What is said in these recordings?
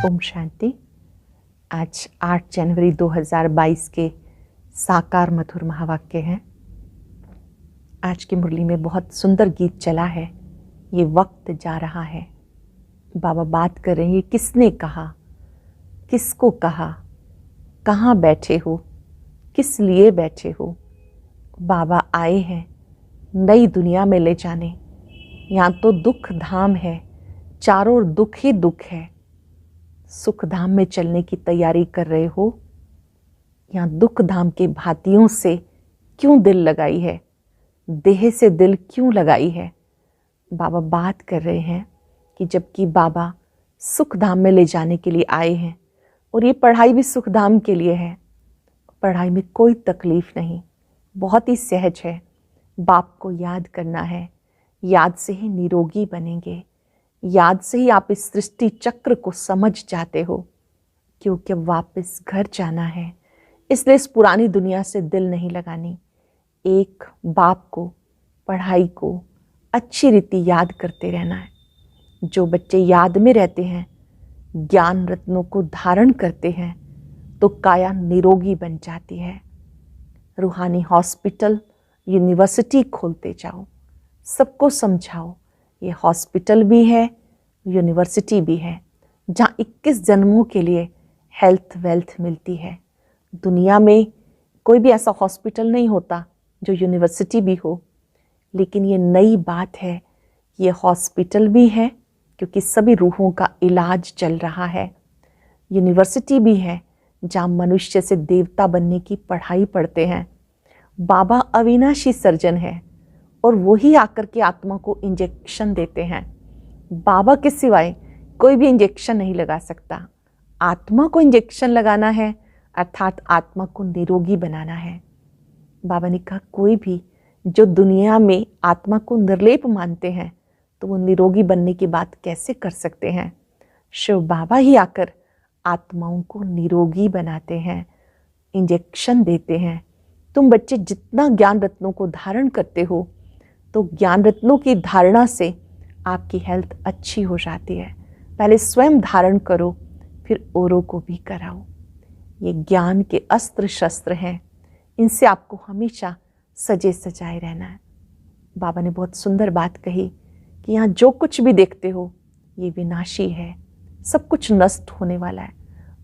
ओम शांति। आज 8 जनवरी 2022 के साकार मधुर महावाक्य हैं। आज की मुरली में बहुत सुंदर गीत चला है। ये वक्त जा रहा है। बाबा बात कर रहे हैं, ये किसने कहा, किसको कहा, कहाँ बैठे हो, किस लिए बैठे हो। बाबा आए हैं नई दुनिया में ले जाने। यहाँ तो दुख धाम है, चारों ओर दुख ही दुख है। सुख धाम में चलने की तैयारी कर रहे हो, यहाँ दुख धाम के भातियों से क्यों दिल लगाई है, देह से दिल क्यों लगाई है। बाबा बात कर रहे हैं कि जबकि बाबा सुख धाम में ले जाने के लिए आए हैं और ये पढ़ाई भी सुख धाम के लिए है। पढ़ाई में कोई तकलीफ नहीं, बहुत ही सहज है। बाप को याद करना है, याद से ही निरोगी बनेंगे, याद से ही आप इस सृष्टि चक्र को समझ जाते हो। क्योंकि अब वापस घर जाना है, इसलिए इस पुरानी दुनिया से दिल नहीं लगानी। एक बाप को, पढ़ाई को अच्छी रीति याद करते रहना है। जो बच्चे याद में रहते हैं, ज्ञान रत्नों को धारण करते हैं, तो काया निरोगी बन जाती है। रूहानी हॉस्पिटल, यूनिवर्सिटी खोलते जाओ, सबको समझाओ ये हॉस्पिटल भी है, यूनिवर्सिटी भी है, जहाँ 21 जन्मों के लिए हेल्थ वेल्थ मिलती है। दुनिया में कोई भी ऐसा हॉस्पिटल नहीं होता जो यूनिवर्सिटी भी हो, लेकिन ये नई बात है। ये हॉस्पिटल भी है क्योंकि सभी रूहों का इलाज चल रहा है। यूनिवर्सिटी भी है जहाँ मनुष्य से देवता बनने की पढ़ाई पढ़ते हैं। बाबा अविनाशी सर्जन है और वही आकर के आत्मा को इंजेक्शन देते हैं। बाबा के सिवाय कोई भी इंजेक्शन नहीं लगा सकता। आत्मा को इंजेक्शन लगाना है, अर्थात आत्मा को निरोगी बनाना है। बाबा ने कहा कोई भी जो दुनिया में आत्मा को निर्लेप मानते हैं तो वो निरोगी बनने की बात कैसे कर सकते हैं। शिव बाबा ही आकर आत्माओं को निरोगी बनाते हैं, इंजेक्शन देते हैं। तुम बच्चे जितना ज्ञान रत्नों को धारण करते हो, तो ज्ञान रत्नों की धारणा से आपकी हेल्थ अच्छी हो जाती है। पहले स्वयं धारण करो, फिर औरों को भी कराओ। ये ज्ञान के अस्त्र शस्त्र हैं, इनसे आपको हमेशा सजे सजाए रहना है। बाबा ने बहुत सुंदर बात कही कि यहाँ जो कुछ भी देखते हो ये विनाशी है, सब कुछ नष्ट होने वाला है।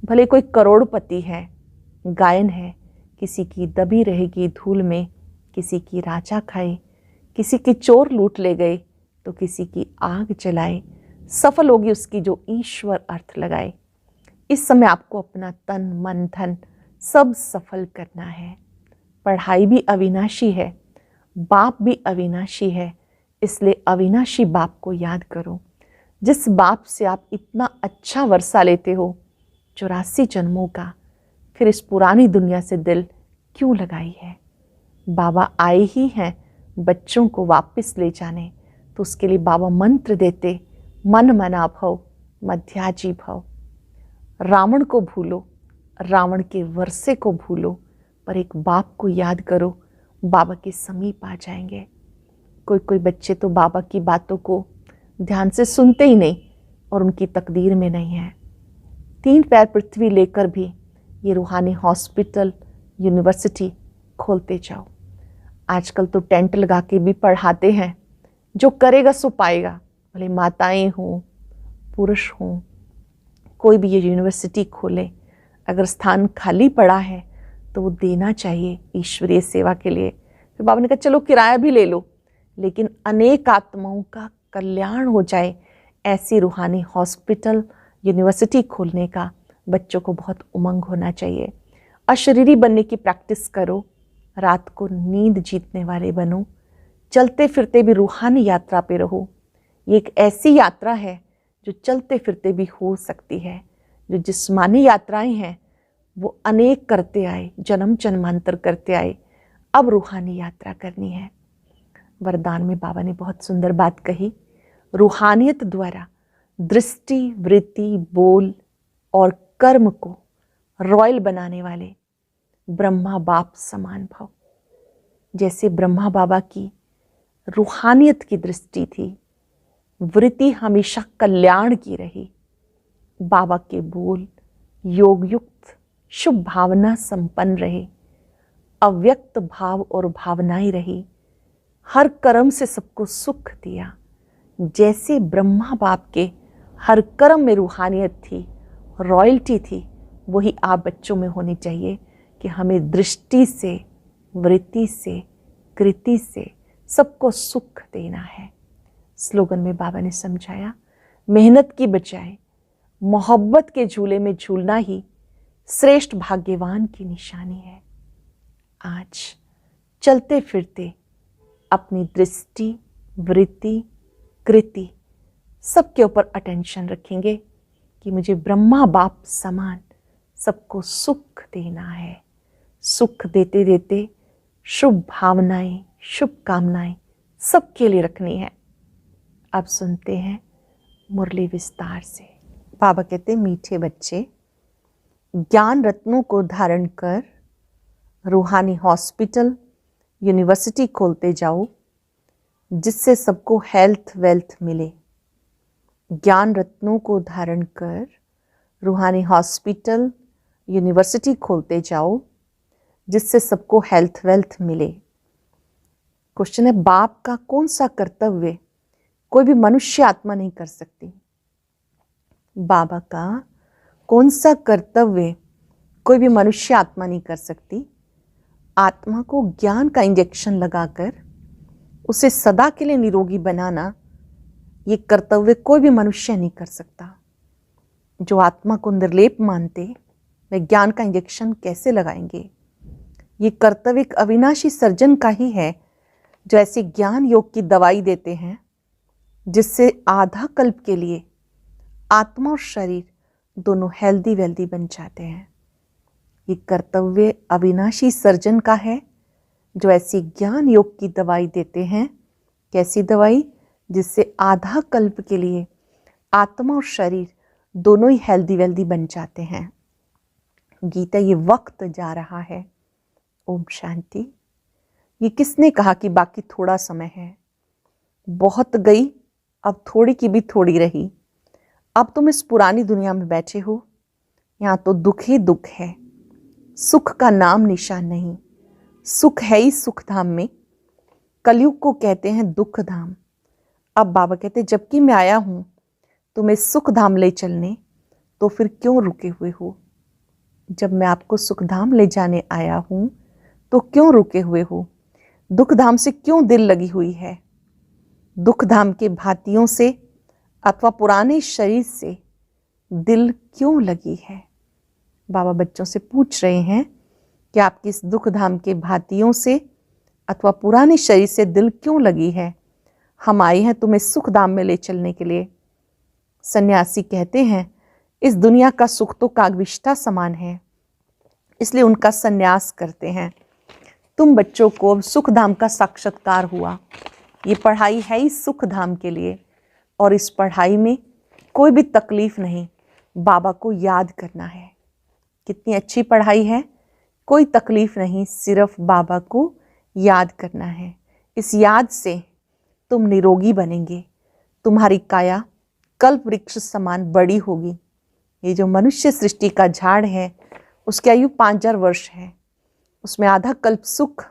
भले कोई करोड़पति है, गायन है, किसी की दबी रहेगी धूल में, किसी की राजा खाए, किसी की चोर लूट ले गए, तो किसी की आग जलाए, सफल होगी उसकी जो ईश्वर अर्थ लगाए। इस समय आपको अपना तन मन धन सब सफल करना है। पढ़ाई भी अविनाशी है, बाप भी अविनाशी है, इसलिए अविनाशी बाप को याद करो। जिस बाप से आप इतना अच्छा वर्षा लेते हो 84 जन्मों का, फिर इस पुरानी दुनिया से दिल क्यों लगाई है। बाबा आए ही हैं बच्चों को वापस ले जाने, तो उसके लिए बाबा मंत्र देते, मन मना भव मध्याजी भव। रावण को भूलो, रावण के वर्षे को भूलो, पर एक बाप को याद करो, बाबा के समीप आ जाएंगे। कोई कोई बच्चे तो बाबा की बातों को ध्यान से सुनते ही नहीं और उनकी तकदीर में नहीं है। 3 पैर पृथ्वी लेकर भी ये रूहानी हॉस्पिटल, यूनिवर्सिटी खोलते जाओ। आजकल तो टेंट लगा के भी पढ़ाते हैं, जो करेगा सो पाएगा। भले माताएं हों, पुरुष हों, कोई भी ये यूनिवर्सिटी खोले, अगर स्थान खाली पड़ा है तो वो देना चाहिए ईश्वरीय सेवा के लिए। फिर बाबा ने कहा चलो किराया भी ले लो, लेकिन अनेक आत्माओं का कल्याण हो जाए, ऐसी रूहानी हॉस्पिटल, यूनिवर्सिटी खोलने का बच्चों को बहुत उमंग होना चाहिए। अशरीरी बनने की प्रैक्टिस करो, रात को नींद जीतने वाले बनो, चलते फिरते भी रूहानी यात्रा पे रहो। ये एक ऐसी यात्रा है जो चलते फिरते भी हो सकती है। जो जिस्मानी यात्राएं हैं वो अनेक करते आए, जन्म जन्मांतर करते आए, अब रूहानी यात्रा करनी है। वरदान में बाबा ने बहुत सुंदर बात कही, रूहानियत द्वारा दृष्टि, वृत्ति, बोल और कर्म को रॉयल बनाने वाले ब्रह्मा बाप समान भव। जैसे ब्रह्मा बाबा की रूहानियत की दृष्टि थी, वृत्ति हमेशा कल्याण की रही, बाबा के बोल योग युक्त शुभ भावना संपन्न रहे, अव्यक्त भाव और भावनाएं रही, हर कर्म से सबको सुख दिया। जैसे ब्रह्मा बाप के हर कर्म में रूहानियत थी, रॉयल्टी थी, वही आप बच्चों में होनी चाहिए कि हमें दृष्टि से, वृत्ति से, कृति से सबको सुख देना है। स्लोगन में बाबा ने समझाया, मेहनत की बजाय मोहब्बत के झूले में झूलना ही श्रेष्ठ भाग्यवान की निशानी है। आज चलते फिरते अपनी दृष्टि, वृत्ति, कृति सबके ऊपर अटेंशन रखेंगे कि मुझे ब्रह्मा बाप समान सबको सुख देना है। सुख देते देते शुभ भावनाएं, शुभकामनाएं सबके लिए रखनी है। अब सुनते हैं मुरली विस्तार से। बाबा कहते, मीठे बच्चे, ज्ञान रत्नों को धारण कर रूहानी हॉस्पिटल, यूनिवर्सिटी खोलते जाओ, जिससे सबको हेल्थ वेल्थ मिले। ज्ञान रत्नों को धारण कर रूहानी हॉस्पिटल, यूनिवर्सिटी खोलते जाओ, जिससे सबको हेल्थ वेल्थ मिले। क्वेश्चन है, बाप का कौन सा कर्तव्य कोई भी मनुष्य आत्मा नहीं कर सकती? बाबा का कौन सा कर्तव्य कोई भी मनुष्य आत्मा नहीं कर सकती? आत्मा को ज्ञान का इंजेक्शन लगाकर उसे सदा के लिए निरोगी बनाना, ये कर्तव्य कोई भी मनुष्य नहीं कर सकता। जो आत्मा को निर्लेप मानते, वे ज्ञान का इंजेक्शन कैसे लगाएंगे? ये कर्तव्य एक अविनाशी सर्जन का ही है, जो ऐसे ज्ञान योग की दवाई देते हैं, जिससे आधा कल्प के लिए आत्मा और शरीर दोनों हेल्दी वेल्दी बन जाते हैं। ये कर्तव्य अविनाशी सर्जन का है, जो ऐसी ज्ञान योग की दवाई देते हैं। कैसी दवाई? जिससे आधा कल्प के लिए आत्मा और शरीर दोनों ही हेल्दी वेल्दी बन जाते हैं। गीता, ये वक्त जा रहा है। ओम शांति। ये किसने कहा कि बाकी थोड़ा समय है? बहुत गई, अब थोड़ी की भी थोड़ी रही। अब तुम इस पुरानी दुनिया में बैठे हो, यहाँ तो दुख ही दुख है, सुख का नाम निशान नहीं। सुख है ही सुख धाम में, कलयुग को कहते हैं दुख धाम। अब बाबा कहते, जबकि मैं आया हूँ तुम्हें सुख धाम ले चलने, तो फिर क्यों रुके हुए हो? जब मैं आपको सुख धाम ले जाने आया हूँ तो क्यों रुके हुए हो? दुख धाम से क्यों दिल लगी हुई है? दुख धाम के भातियों से अथवा पुराने शरीर से दिल क्यों लगी है? बाबा बच्चों से पूछ रहे हैं कि आपकी इस दुख धाम के भातियों से अथवा पुराने शरीर से दिल क्यों लगी है? हम आए हैं तुम्हें सुख धाम में ले चलने के लिए। सन्यासी कहते हैं, इस दुनिया का सुख तो कागविष्ठा समान है, इसलिए उनका सन्यास करते हैं। तुम बच्चों को अब सुख धाम का साक्षात्कार हुआ। ये पढ़ाई है ही सुख धाम के लिए, और इस पढ़ाई में कोई भी तकलीफ नहीं, बाबा को याद करना है। कितनी अच्छी पढ़ाई है, कोई तकलीफ नहीं, सिर्फ बाबा को याद करना है। इस याद से तुम निरोगी बनेंगे, तुम्हारी काया कल्प वृक्ष समान बड़ी होगी। ये जो मनुष्य सृष्टि का झाड़ है, उसकी आयु 5000 वर्ष है। उसमें आधा कल्प सुख,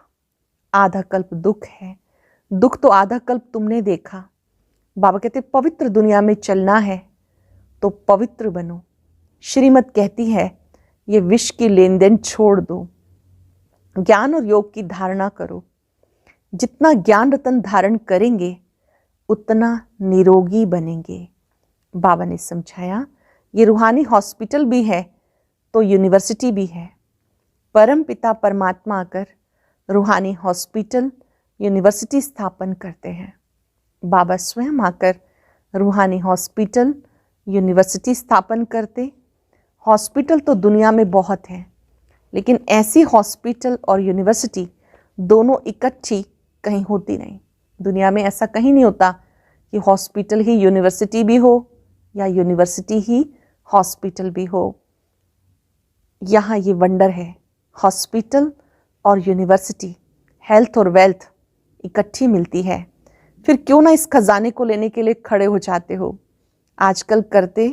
आधा कल्प दुख है। दुख तो आधा कल्प तुमने देखा। बाबा कहते, पवित्र दुनिया में चलना है तो पवित्र बनो। श्रीमत कहती है, ये विष की लेन देन छोड़ दो, ज्ञान और योग की धारणा करो। जितना ज्ञान रतन धारण करेंगे उतना निरोगी बनेंगे। बाबा ने समझाया, ये रूहानी हॉस्पिटल भी है तो यूनिवर्सिटी भी है। परम पिता परमात्मा आकर रूहानी हॉस्पिटल, यूनिवर्सिटी स्थापन करते हैं। बाबा स्वयं आकर रूहानी हॉस्पिटल, यूनिवर्सिटी स्थापन करते। हॉस्पिटल तो दुनिया में बहुत हैं, लेकिन ऐसी हॉस्पिटल और यूनिवर्सिटी दोनों इकट्ठी कहीं होती नहीं। दुनिया में ऐसा कहीं नहीं होता कि हॉस्पिटल ही यूनिवर्सिटी भी हो या यूनिवर्सिटी ही हॉस्पिटल भी हो। यहाँ ये वंडर है, हॉस्पिटल और यूनिवर्सिटी, हेल्थ और वेल्थ इकट्ठी मिलती है। फिर क्यों ना इस खजाने को लेने के लिए खड़े हो जाते हो? आजकल करते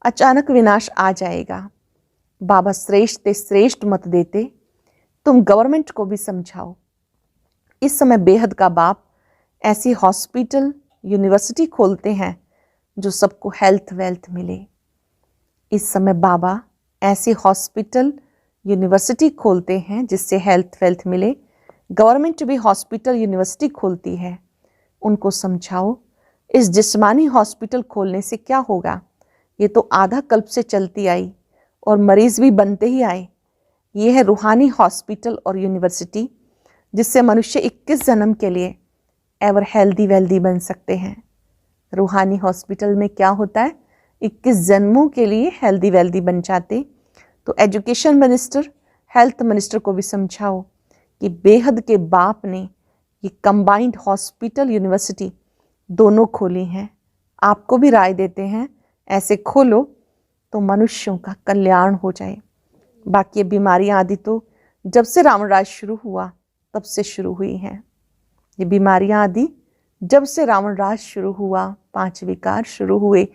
अचानक विनाश आ जाएगा। बाबा श्रेष्ठ से श्रेष्ठ मत देते, तुम गवर्नमेंट को भी समझाओ। इस समय बेहद का बाप ऐसी हॉस्पिटल यूनिवर्सिटी खोलते हैं जो सबको हेल्थ वेल्थ मिले। इस समय बाबा ऐसी हॉस्पिटल यूनिवर्सिटी खोलते हैं जिससे हेल्थ वेल्थ मिले। गवर्नमेंट भी हॉस्पिटल यूनिवर्सिटी खोलती है। उनको समझाओ इस जिस्मानी हॉस्पिटल खोलने से क्या होगा, ये तो आधा कल्प से चलती आई और मरीज भी बनते ही आए। ये है रूहानी हॉस्पिटल और यूनिवर्सिटी जिससे मनुष्य 21 जन्म के लिए एवर हेल्दी वेल्दी बन सकते हैं। रूहानी हॉस्पिटल में क्या होता है, 21 जन्मों के लिए हेल्दी वेल्दी बन जाते। तो एजुकेशन मिनिस्टर, हेल्थ मिनिस्टर को भी समझाओ कि बेहद के बाप ने ये कंबाइंड हॉस्पिटल यूनिवर्सिटी दोनों खोली हैं। आपको भी राय देते हैं ऐसे खोलो तो मनुष्यों का कल्याण हो जाए। बाकी ये बीमारियां आदि तो जब से रावण राज शुरू हुआ तब से शुरू हुई हैं। ये बीमारियां आदि जब से रावण राज शुरू हुआ, 5 विकार शुरू हुए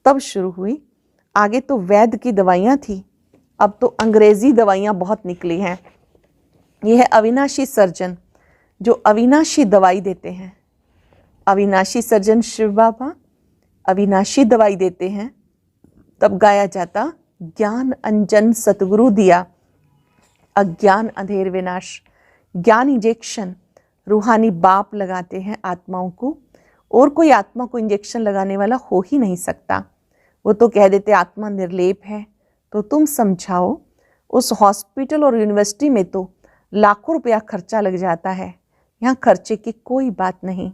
तब शुरू हुई। आगे तो वैद्य की दवाइयां थी, अब तो अंग्रेजी दवाइयां बहुत निकली हैं। यह है अविनाशी सर्जन जो अविनाशी दवाई देते हैं। अविनाशी सर्जन शिव बाबा अविनाशी दवाई देते हैं। तब गाया जाता ज्ञान अंजन सतगुरु दिया, अज्ञान अंधेर विनाश। ज्ञान इंजेक्शन रूहानी बाप लगाते हैं आत्माओं को, और कोई आत्मा को इंजेक्शन लगाने वाला हो ही नहीं सकता। वो तो कह देते आत्मा निर्लेप है। तो तुम समझाओ, उस हॉस्पिटल और यूनिवर्सिटी में तो लाखों रुपया खर्चा लग जाता है। यहाँ खर्चे की कोई बात नहीं।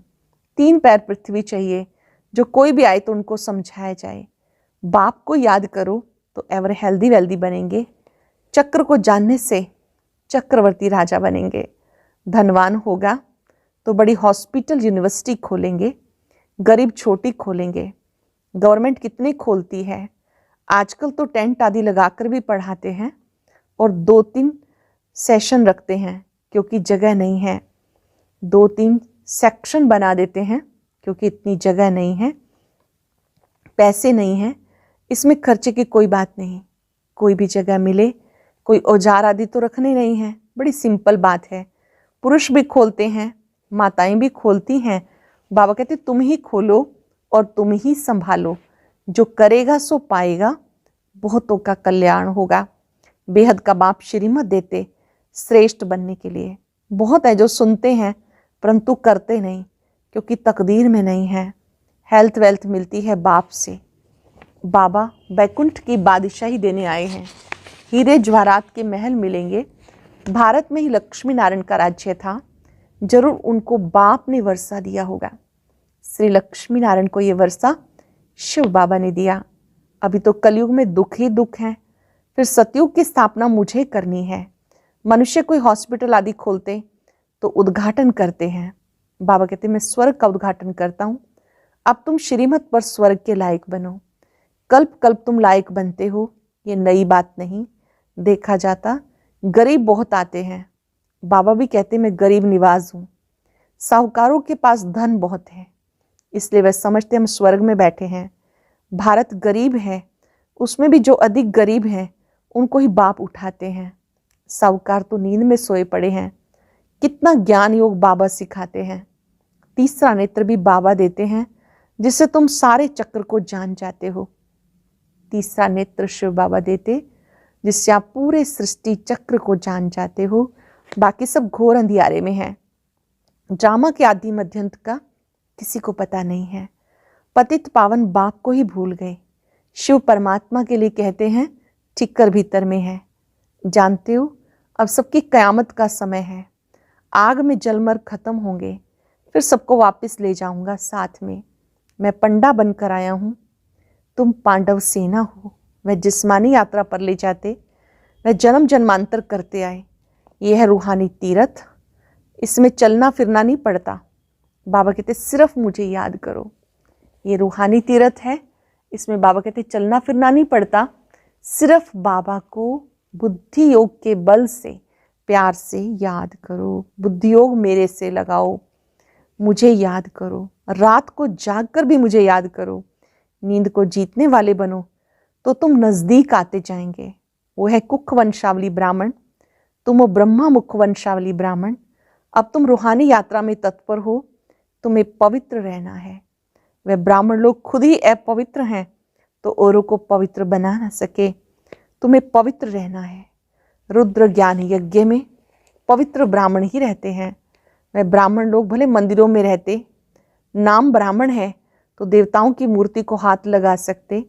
3 पैर पृथ्वी चाहिए, जो कोई भी आए तो उनको समझाया जाए। बाप को याद करो तो एवर हेल्दी वेल्दी बनेंगे। चक्र को जानने से चक्रवर्ती राजा बनेंगे। धनवान होगा तो बड़ी हॉस्पिटल यूनिवर्सिटी खोलेंगे, गरीब छोटी खोलेंगे। गवर्नमेंट कितने खोलती है, आजकल तो टेंट आदि लगाकर भी पढ़ाते हैं और 2-3 सेशन रखते हैं क्योंकि जगह नहीं है। 2-3 सेक्शन बना देते हैं क्योंकि इतनी जगह नहीं है, पैसे नहीं हैं। इसमें खर्चे की कोई बात नहीं। कोई भी जगह मिले, कोई औजार आदि तो रखने नहीं है, बड़ी सिंपल बात है। पुरुष भी खोलते हैं, माताएं भी खोलती हैं। बाबा कहते तुम ही खोलो और तुम ही संभालो, जो करेगा सो पाएगा, बहुतों का कल्याण होगा। बेहद का बाप श्रीमत देते श्रेष्ठ बनने के लिए। बहुत है जो सुनते हैं परंतु करते नहीं, क्योंकि तकदीर में नहीं है। हेल्थ वेल्थ मिलती है बाप से। बाबा बैकुंठ की बादशाही देने आए हैं। हीरे जवाहरात के महल मिलेंगे। भारत में ही लक्ष्मी नारायण का राज्य था, जरूर उनको बाप ने वर्षा दिया होगा। श्री लक्ष्मी नारायण को ये वर्षा शिव बाबा ने दिया। अभी तो कलयुग में दुख ही दुख है, फिर सतयुग की स्थापना मुझे करनी है। मनुष्य कोई हॉस्पिटल आदि खोलते तो उद्घाटन करते हैं। बाबा कहते मैं स्वर्ग का उद्घाटन करता हूँ। अब तुम श्रीमत पर स्वर्ग के लायक बनो। कल्प कल्प तुम लायक बनते हो, ये नई बात नहीं। देखा जाता गरीब बहुत आते हैं। बाबा भी कहते मैं गरीब निवाज हूँ। साहूकारों के पास धन बहुत है, इसलिए वह समझते हम स्वर्ग में बैठे हैं। भारत गरीब है, उसमें भी जो अधिक गरीब हैं उनको ही बाप उठाते हैं। साहूकार तो नींद में सोए पड़े हैं। कितना ज्ञान योग बाबा सिखाते हैं। तीसरा नेत्र भी बाबा देते हैं, जिससे तुम सारे चक्र को जान जाते हो। तीसरा नेत्र शिव बाबा देते, जिससे आप पूरे सृष्टि चक्र को जान जाते हो। बाकी सब घोर अंधियारे में है। ड्रामा के आदि मध्यंत का किसी को पता नहीं है। पतित पावन बाप को ही भूल गए। शिव परमात्मा के लिए कहते हैं ठिक्कर भीतर में है। जानते हो अब सबकी कयामत का समय है। आग में जलमर खत्म होंगे, फिर सबको वापस ले जाऊंगा साथ में। मैं पंडा बनकर आया हूँ, तुम पांडव सेना हो। वह जिस्मानी यात्रा पर ले जाते, वह जन्म जन्मांतर करते आए। यह है रूहानी तीर्थ, इसमें चलना फिरना नहीं पड़ता। बाबा कहते सिर्फ मुझे याद करो। ये रूहानी तीर्थ है, इसमें बाबा कहते चलना फिरना नहीं पड़ता, सिर्फ बाबा को बुद्धि योग के बल से प्यार से याद करो। बुद्धि योग मेरे से लगाओ, मुझे याद करो। रात को जाग कर भी मुझे याद करो। नींद को जीतने वाले बनो, तो तुम नजदीक आते जाएंगे। वो है कुख वंशावली ब्राह्मण, तुम हो ब्रह्मा मुख वंशावली ब्राह्मण। अब तुम रूहानी यात्रा में तत्पर हो, तुम्हें पवित्र रहना है। वे ब्राह्मण लोग खुद ही अपवित्र हैं तो औरों को पवित्र बना ना सके, तुम्हें पवित्र रहना है। रुद्र ज्ञान यज्ञ में पवित्र ब्राह्मण ही रहते हैं। वे ब्राह्मण लोग भले मंदिरों में रहते, नाम ब्राह्मण है तो देवताओं की मूर्ति को हाथ लगा सकते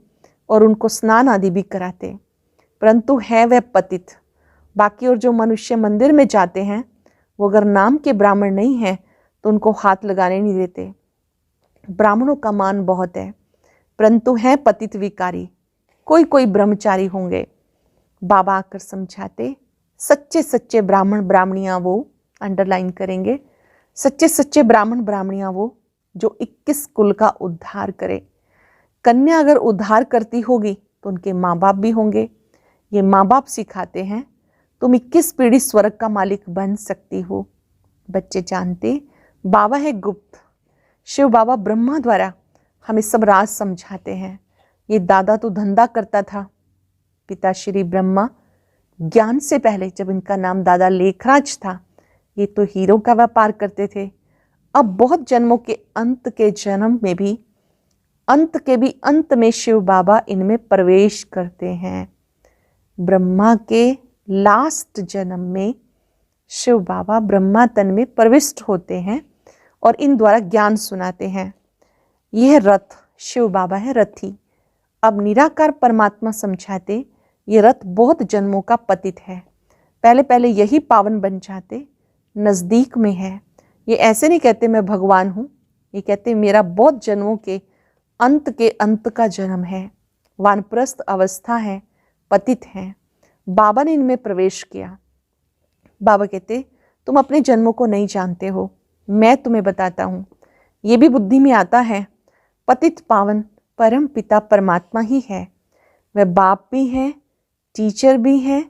और उनको स्नान आदि भी कराते, परंतु है वह पतित। बाकी और जो मनुष्य मंदिर में जाते हैं वो अगर नाम के ब्राह्मण नहीं हैं तो उनको हाथ लगाने नहीं देते। ब्राह्मणों का मान बहुत है, परंतु हैं पतित विकारी। कोई कोई ब्रह्मचारी होंगे। बाबा आकर समझाते, सच्चे सच्चे ब्राह्मण ब्राह्मणियां वो, अंडरलाइन करेंगे, सच्चे सच्चे ब्राह्मण ब्राह्मणियां वो जो 21 कुल का उद्धार करे। कन्या अगर उद्धार करती होगी तो उनके माँ बाप भी होंगे। ये माँ बाप सिखाते हैं तुम 21 पीढ़ी स्वर्ग का मालिक बन सकती हो। बच्चे जानते बाबा है गुप्त। शिव बाबा ब्रह्मा द्वारा हमें सब राज समझाते हैं। ये दादा तो धंधा करता था, पिता श्री ब्रह्मा ज्ञान से पहले जब इनका नाम दादा लेखराज था, ये तो हीरो का व्यापार करते थे। अब बहुत जन्मों के अंत के जन्म में भी अंत में शिव बाबा इनमें प्रवेश करते हैं। ब्रह्मा के लास्ट जन्म में शिव बाबा ब्रह्मा तन में प्रविष्ट होते हैं और इन द्वारा ज्ञान सुनाते हैं। यह रथ शिव बाबा है रथी। अब निराकार परमात्मा समझाते ये रथ बहुत जन्मों का पतित है, पहले पहले यही पावन बन जाते, नजदीक में है। ये ऐसे नहीं कहते मैं भगवान हूँ, ये कहते मेरा बहुत जन्मों के अंत का जन्म है, वानप्रस्थ अवस्था है, पतित है। बाबा ने इनमें प्रवेश किया। बाबा कहते तुम अपने जन्मों को नहीं जानते हो, मैं तुम्हें बताता हूँ। ये भी बुद्धि में आता है, पतित पावन परम पिता परमात्मा ही है। वह बाप भी है, टीचर भी है,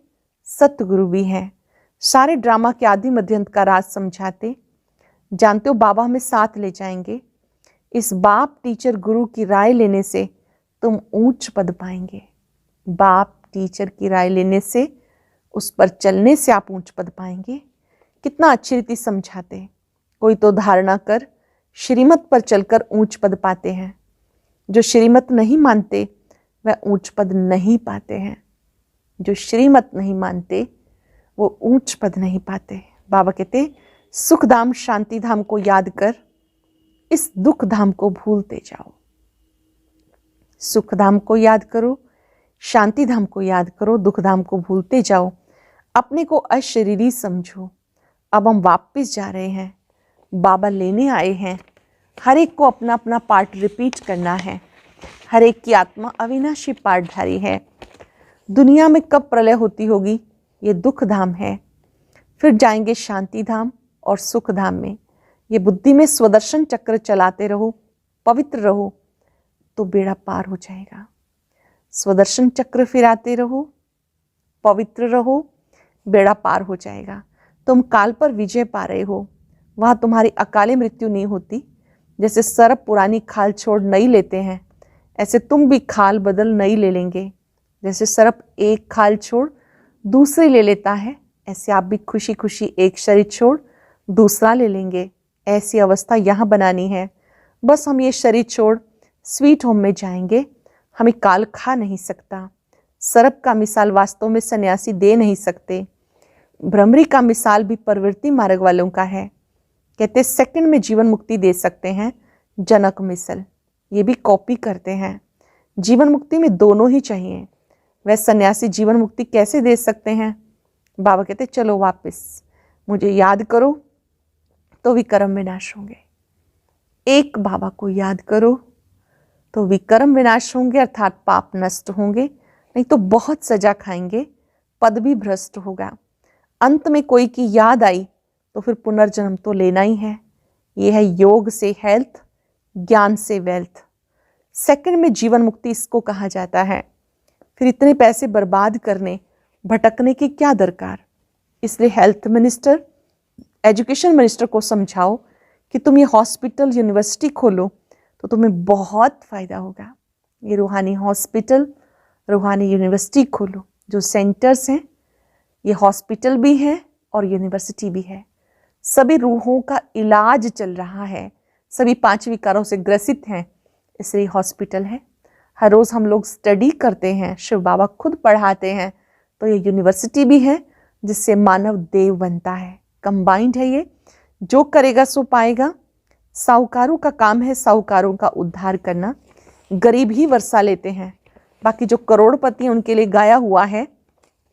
सतगुरु भी है। सारे ड्रामा के आदि मध्यंत का राज समझाते। जानते हो बाबा हमें साथ ले जाएंगे। इस बाप टीचर गुरु की राय लेने से तुम ऊंच पद पाएंगे। बाप टीचर की राय लेने से, उस पर चलने से आप ऊंच पद पाएंगे। कितना अच्छी रीति समझाते। कोई तो धारणा कर श्रीमत पर चलकर ऊंच पद पाते हैं, जो श्रीमत नहीं मानते वह ऊंच पद नहीं पाते हैं। जो श्रीमत नहीं मानते वो ऊंच पद नहीं पाते। बाबा कहते सुख धाम शांति धाम को याद कर, इस दुख धाम को भूलते जाओ। सुख धाम को याद करो, शांति धाम को याद करो, दुख धाम को भूलते जाओ। अपने को अशरीरी समझो। अब हम वापस जा रहे हैं, बाबा लेने आए हैं। हर एक को अपना अपना पार्ट रिपीट करना है। हर एक की आत्मा अविनाशी पार्टधारी है। दुनिया में कब प्रलय होती होगी, ये दुख धाम है। फिर जाएंगे शांति धाम और सुख धाम में। ये बुद्धि में स्वदर्शन चक्र चलाते रहो, पवित्र रहो, तो बेड़ा पार हो जाएगा। स्वदर्शन चक्र फिराते रहो, पवित्र रहो, बेड़ा पार हो जाएगा। तुम काल पर विजय पा रहे हो। वहाँ तुम्हारी अकाले मृत्यु नहीं होती। जैसे सर्प पुरानी खाल छोड़ नई लेते हैं, ऐसे तुम भी खाल बदल नई ले लेंगे। जैसे सर्प एक खाल छोड़ दूसरी ले लेता है, ऐसे आप भी खुशी खुशी एक शरीर छोड़ दूसरा ले लेंगे। ऐसी अवस्था यहाँ बनानी है। बस हम ये शरीर छोड़ स्वीट होम में जाएंगे। हमें काल खा नहीं सकता। सर्प का मिसाल वास्तव में सन्यासी दे नहीं सकते। भ्रमरी का मिसाल भी प्रवृत्ति मार्ग वालों का है। कहते सेकंड में जीवन मुक्ति दे सकते हैं, जनक मिसल। ये भी कॉपी करते हैं। जीवन मुक्ति में दोनों ही चाहिए। वह सन्यासी जीवन मुक्ति कैसे दे सकते हैं? बाबा कहते चलो वापस मुझे याद करो तो विकर्म विनाश होंगे। एक बाबा को याद करो तो विकर्म विनाश होंगे, अर्थात पाप नष्ट होंगे। नहीं तो बहुत सजा खाएंगे, पद भी भ्रष्ट होगा। अंत में कोई की याद आई तो फिर पुनर्जन्म तो लेना ही है। यह है योग से हेल्थ, ज्ञान से वेल्थ। सेकंड में जीवन मुक्ति इसको कहा जाता है। फिर इतने पैसे बर्बाद करने, भटकने की क्या दरकार। इसलिए हेल्थ मिनिस्टर, एजुकेशन मिनिस्टर को समझाओ कि तुम ये हॉस्पिटल यूनिवर्सिटी खोलो तो तुम्हें बहुत फ़ायदा होगा। ये रूहानी हॉस्पिटल, रूहानी यूनिवर्सिटी खोलो। जो सेंटर्स हैं ये हॉस्पिटल भी है और यूनिवर्सिटी भी है। सभी रूहों का इलाज चल रहा है, सभी 5 विकारों से ग्रसित हैं, इसलिए हॉस्पिटल है। हर रोज़ हम लोग स्टडी करते हैं, शिव बाबा खुद पढ़ाते हैं, तो ये यूनिवर्सिटी भी है जिससे मानव देव बनता है। कंबाइंड है ये, जो करेगा सो पाएगा। साहूकारों का काम है साहूकारों का उद्धार करना, गरीब ही वर्षा लेते हैं। बाकी जो करोड़पति हैं उनके लिए गाया हुआ है,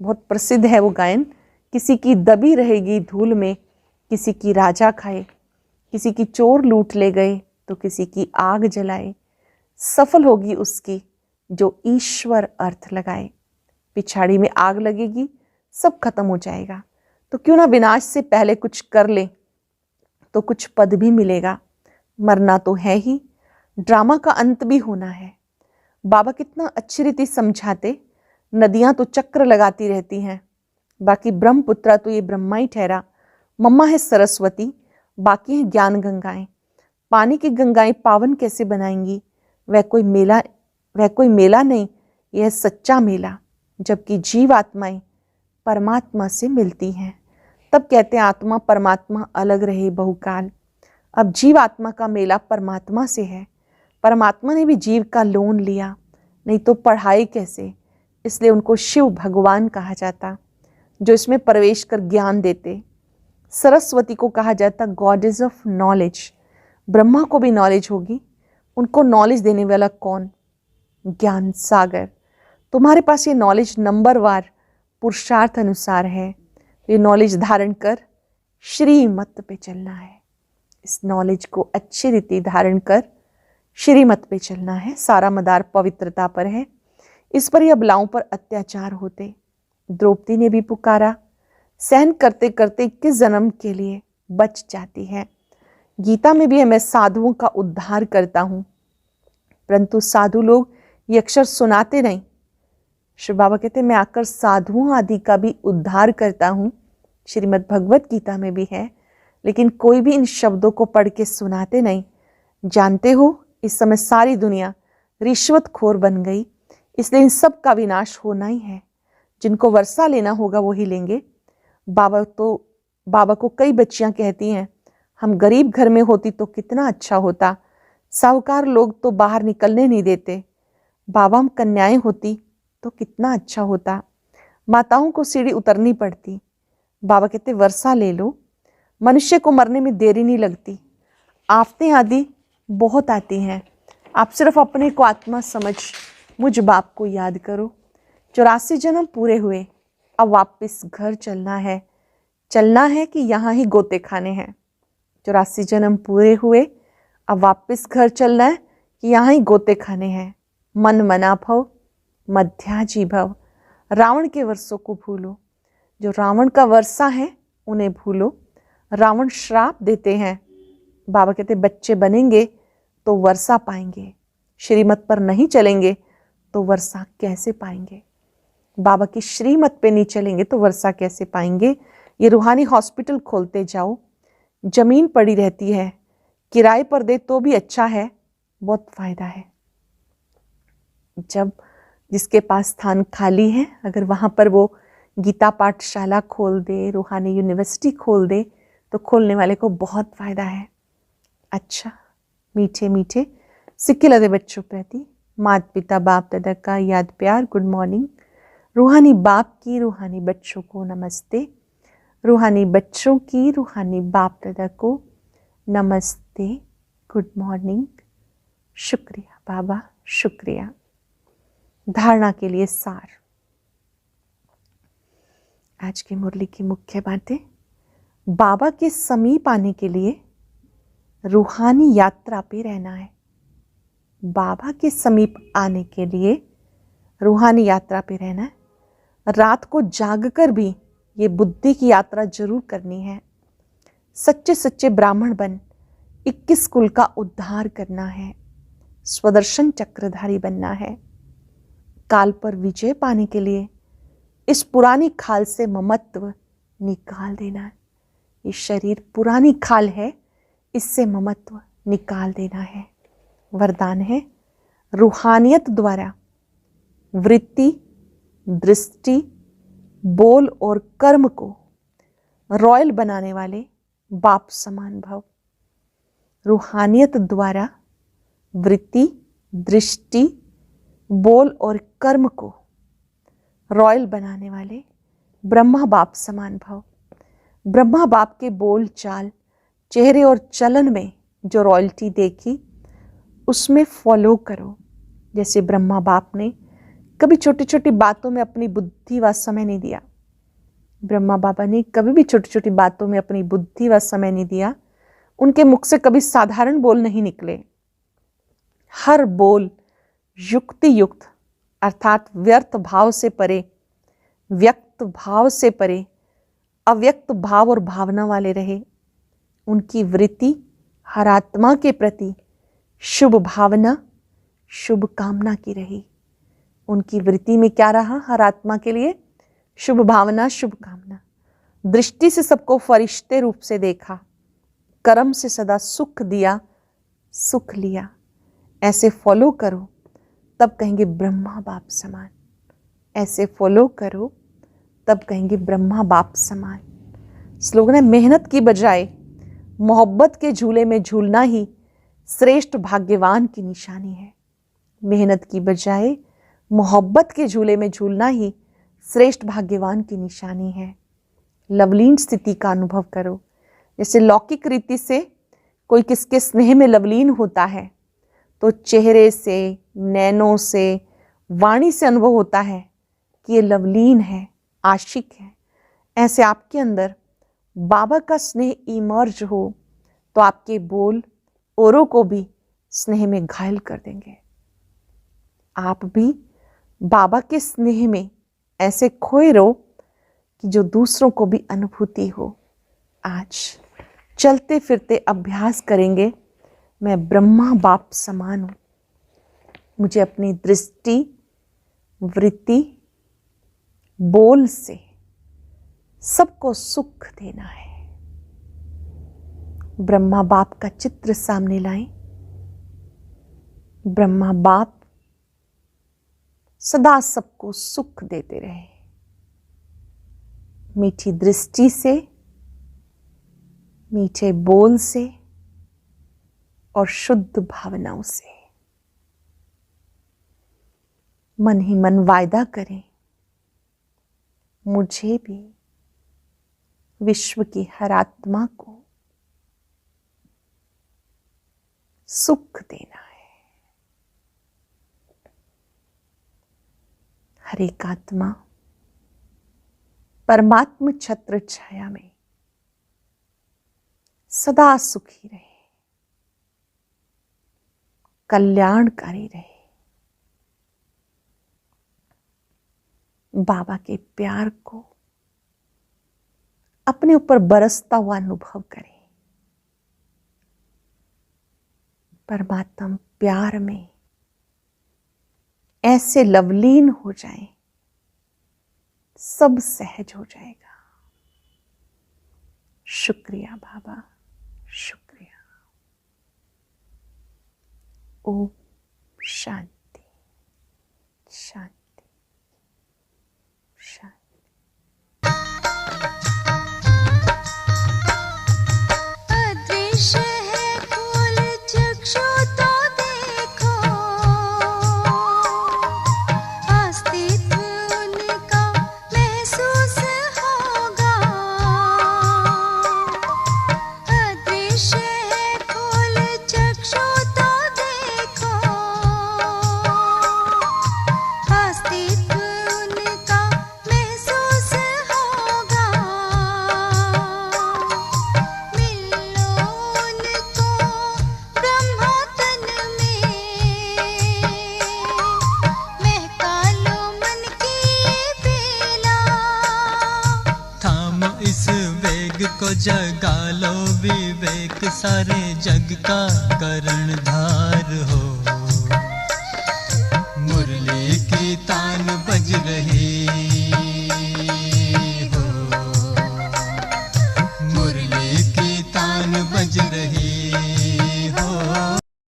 बहुत प्रसिद्ध है वो गायन। किसी की दबी रहेगी धूल में, किसी की राजा खाए, किसी की चोर लूट ले गए तो किसी की आग जलाए। सफल होगी उसकी जो ईश्वर अर्थ लगाए। पिछाड़ी में आग लगेगी, सब खत्म हो जाएगा। तो क्यों ना विनाश से पहले कुछ कर ले, तो कुछ पद भी मिलेगा। मरना तो है ही, ड्रामा का अंत भी होना है। बाबा कितना अच्छी रीति समझाते। नदियां तो चक्र लगाती रहती हैं, बाकी ब्रह्मपुत्रा तो ये ब्रह्मा ही ठहरा। मम्मा है सरस्वती, बाकी है ज्ञान गंगाएं। पानी की गंगाएं पावन कैसे बनाएंगी? वह कोई मेला नहीं, यह सच्चा मेला। जबकि जीव आत्माएं परमात्मा से मिलती हैं, तब कहते हैं आत्मा परमात्मा अलग रहे बहुकाल। अब जीव आत्मा का मेला परमात्मा से है। परमात्मा ने भी जीव का लोन लिया, नहीं तो पढ़ाई कैसे? इसलिए उनको शिव भगवान कहा जाता, जो इसमें प्रवेश कर ज्ञान देते। सरस्वती को कहा जाता गॉडेस ऑफ नॉलेज। ब्रह्मा को भी नॉलेज होगी, उनको नॉलेज देने वाला कौन? ज्ञान सागर। तुम्हारे पास ये नॉलेज नंबरवार पुरुषार्थ अनुसार है। ये नॉलेज धारण कर श्रीमत पे चलना है। इस नॉलेज को अच्छी रीति धारण कर श्रीमत पे चलना है। सारा मदार पवित्रता पर है। इस पर अबलाओं पर अत्याचार होते। द्रौपदी ने भी पुकारा, सहन करते करते 21 जन्म के लिए बच जाती है। गीता में भी है, मैं साधुओं का उद्धार करता हूँ, परंतु साधु लोग ये अक्षर सुनाते नहीं। शिव बाबा कहते मैं आकर साधुओं आदि का भी उद्धार करता हूँ। श्रीमद् भगवत गीता में भी है, लेकिन कोई भी इन शब्दों को पढ़ के सुनाते नहीं। जानते हो इस समय सारी दुनिया रिश्वतखोर बन गई, इसलिए इन सब का विनाश होना ही है। जिनको वर्षा लेना होगा वो ही लेंगे। बाबा को कई बच्चियां कहती हैं, हम गरीब घर में होती तो कितना अच्छा होता, साहूकार लोग तो बाहर निकलने नहीं देते। बाबा हम कन्याएं होती तो कितना अच्छा होता, माताओं को सीढ़ी उतरनी पड़ती। बाबा कहते वर्षा ले लो, मनुष्य को मरने में देरी नहीं लगती। आफतें आदि बहुत आती हैं, आप सिर्फ अपने को आत्मा समझ मुझ बाप को याद करो। 84 जन्म पूरे हुए, अब वापस घर चलना है। चलना है कि यहाँ ही गोते खाने हैं? 84 जन्म पूरे हुए, अब वापस घर चलना है कि यहाँ ही गोते खाने हैं? मन मना भव मध्याजी भव। रावण के वर्षों को भूलो, जो रावण का वर्षा है उन्हें भूलो। रावण श्राप देते हैं, बाबा कहते बच्चे बनेंगे तो वर्षा पाएंगे, श्रीमत पर नहीं चलेंगे तो वर्षा कैसे पाएंगे? बाबा की श्रीमत पे नहीं चलेंगे तो वर्षा कैसे पाएंगे? ये रूहानी हॉस्पिटल खोलते जाओ। जमीन पड़ी रहती है, किराए पर दे तो भी अच्छा है, बहुत फायदा है। जब जिसके पास स्थान खाली है, अगर वहाँ पर वो गीता पाठशाला खोल दे, रूहानी यूनिवर्सिटी खोल दे, तो खोलने वाले को बहुत फायदा है। अच्छा, मीठे मीठे सिक्के लदे बच्चों प्रति माता पिता बाप दादा का याद प्यार, गुड मॉर्निंग। रूहानी बाप की रूहानी बच्चों को नमस्ते, रूहानी बच्चों की रूहानी बाप दादा को नमस्ते, गुड मॉर्निंग। शुक्रिया बाबा, शुक्रिया। धारणा के लिए सार। आज की मुरली की मुख्य बातें, बाबा के समीप आने के लिए रूहानी यात्रा पे रहना है। बाबा के समीप आने के लिए रूहानी यात्रा पे रहना है। रात को जागकर भी ये बुद्धि की यात्रा जरूर करनी है। सच्चे सच्चे ब्राह्मण बन 21 कुल का उद्धार करना है। स्वदर्शन चक्रधारी बनना है। काल पर विजय पाने के लिए इस पुरानी खाल से ममत्व निकाल देना है। ये शरीर पुरानी खाल है, इससे ममत्व निकाल देना है। वरदान है रूहानियत द्वारा वृत्ति, दृष्टि, बोल और कर्म को रॉयल बनाने वाले बाप समान भव। रूहानियत द्वारा वृत्ति, दृष्टि, बोल और कर्म को रॉयल बनाने वाले ब्रह्मा बाप समान भव। ब्रह्मा बाप के बोल चाल, चेहरे और चलन में जो रॉयल्टी देखी उसमें फॉलो करो। जैसे ब्रह्मा बाप ने कभी छोटी छोटी बातों में अपनी बुद्धि व समय नहीं दिया। ब्रह्मा बाबा ने कभी भी छोटी छोटी बातों में अपनी बुद्धि व समय नहीं दिया। उनके मुख से कभी साधारण बोल नहीं निकले। हर बोल युक्ति युक्त अर्थात व्यर्थ भाव से परे, व्यक्त भाव से परे, अव्यक्त भाव और भावना वाले रहे। उनकी वृत्ति हर आत्मा के प्रति शुभ भावना, शुभ कामना की रही। उनकी वृत्ति में क्या रहा? हर आत्मा के लिए शुभ भावना, शुभ कामना। दृष्टि से सबको फरिश्ते रूप से देखा। कर्म से सदा सुख दिया, सुख लिया। ऐसे फॉलो करो तब कहेंगे ब्रह्मा बाप समान। ऐसे फॉलो करो तब कहेंगे ब्रह्मा बाप समान। स्लोगन है, मेहनत की बजाय मोहब्बत के झूले में झूलना ही श्रेष्ठ भाग्यवान की निशानी है। मेहनत की बजाय मोहब्बत के झूले में झूलना ही श्रेष्ठ भाग्यवान की निशानी है। लवलीन स्थिति का अनुभव करो। जैसे लौकिक रीति से कोई किसके स्नेह में लवलीन होता है तो चेहरे से, नैनों से, वाणी से अनुभव होता है कि ये लवलीन है, आशिक है। ऐसे आपके अंदर बाबा का स्नेह इमर्ज हो तो आपके बोल औरों को भी स्नेह में घायल कर देंगे। आप भी बाबा के स्नेह में ऐसे खोए रहो कि जो दूसरों को भी अनुभूति हो। आज चलते फिरते अभ्यास करेंगे, मैं ब्रह्मा बाप समान हूँ। मुझे अपनी दृष्टि, वृत्ति, बोल से सबको सुख देना है। ब्रह्मा बाप का चित्र सामने लाएं। ब्रह्मा बाप सदा सबको सुख देते रहे। मीठी दृष्टि से, मीठे बोल से और शुद्ध भावनाओं से मन ही मन वायदा करें, मुझे भी विश्व की हर आत्मा को सुख देना है। हर एक आत्मा परमात्म छत्र छाया में सदा सुखी रहे, कल्याणकारी रहे। बाबा के प्यार को अपने ऊपर बरसता हुआ अनुभव करें। परमात्मा प्यार में ऐसे लवलीन हो जाए, सब सहज हो जाएगा। शुक्रिया बाबा, शुक्रिया। ओम शांति, शांति, शांति। अदृश्य है खोल चक्षु तो देखो, अस्तित्व उनका महसूस होगा। अदृश्य है खोल चक्षु तो देखो, अस्तित्व उनका महसूस होगा। मिलो उनको ब्रह्मा तन में, महका लो मन की ये बेला। थाम इस वेग को, जगा लो विवेक, सारे जग का करण धार